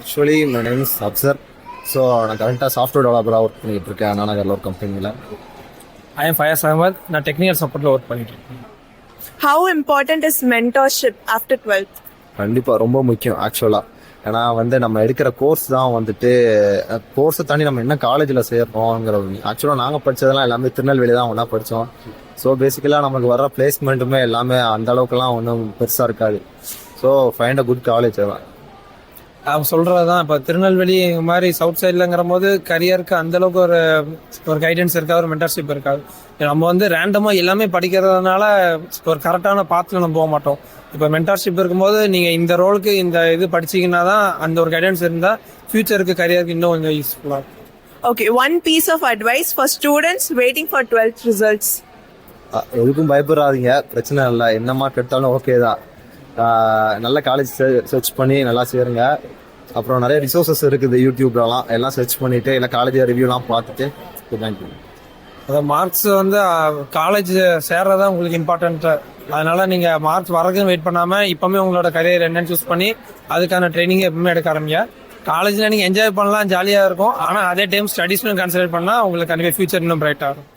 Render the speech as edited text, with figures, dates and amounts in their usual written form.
Actually my name is Afsar. So நான் கரெக்டாக software டெவலப்பராக work பண்ணிகிட்டு இருக்கேன் அண்ணா நகரில் ஒரு கம்பெனியில். I am Fayas Ahmed. நான் டெக்னிக்கல் சப்போர்ட்டில் ஒர்க் பண்ணிட்டு இருக்கேன். How important is mentorship after 12th? கண்டிப்பாக ரொம்ப முக்கியம் ஆக்சுவலாக. ஏன்னா நம்ம எடுக்கிற கோர்ஸ் தான் கோர்ஸை தாண்டி நம்ம என்ன காலேஜில் சேர்றோங்கிற. ஆக்சுவலாக நாங்கள் படித்ததெல்லாம் எல்லாமே திருநெல்வேலி தான் ஒன்றா படித்தோம். ஸோ பேசிக்கலாக நமக்கு வர பிளேஸ்மெண்ட்டுமே எல்லாமே அந்த அளவுக்குலாம் ஒன்றும் பெருசாக இருக்காது. So find a good college தான். அவங்க சொல்கிறது தான். இப்போ திருநெல்வேலி மாதிரி சவுத் சைட்லங்கிற போது கரியருக்கு அந்தளவுக்கு ஒரு கைடன்ஸ் இருக்காது, ஒரு மென்டர்ஷிப் இருக்காது. நம்ம ரேண்டமாக எல்லாமே படிக்கிறதுனால ஒரு கரெக்டான பாத்தில் நம்ம போக மாட்டோம். இப்போ மென்டர்ஷிப் இருக்கும்போது நீங்கள் இந்த ரோலுக்கு இந்த இது படிச்சிங்கன்னா தான் அந்த ஒரு கைடன்ஸ் இருந்தால் ஃபியூச்சருக்கு கரியருக்கு இன்னும் கொஞ்சம் யூஸ்ஃபுல்லாக இருக்கும். Okay, one piece of advice for students waiting for 12th results. எதுக்கும் பயப்படாதீங்க, பிரச்சனை இல்லை. என்ன மார்க் எடுத்தாலும் ஓகே தான். நல்ல காலேஜ் சர்ச் பண்ணி நல்லா சேருங்க. அப்புறம் நிறைய ரிசோர்ஸஸ் இருக்குது யூடியூப்லலாம், எல்லாம் சர்ச் பண்ணிவிட்டு இல்லை காலேஜ் ரிவ்யூலாம் பார்த்துட்டு தேங்க்யூ. அதாவது மார்க்ஸ் காலேஜ் சேர்றதா உங்களுக்கு இம்பார்ட்டன்ட்டு. அதனால் நீங்கள் மார்க்ஸ் வரதுன்னு வெயிட் பண்ணாமல் இப்போவுமே உங்களோட கரியர் என்னன்னு சூஸ் பண்ணி அதுக்கான ட்ரைனிங்கை எப்பவுமே எடுக்க ஆரம்பிங்க. காலேஜில் நீங்கள் என்ஜாய் பண்ணலாம், ஜாலியாக இருக்கும். ஆனால் அதே டைம் ஸ்டடீஸ்னு கன்சிடர் பண்ணால் உங்களுக்கு கண்டிப்பாக ஃபியூச்சர் இன்னும் பிரைட்டாக இருக்கும்.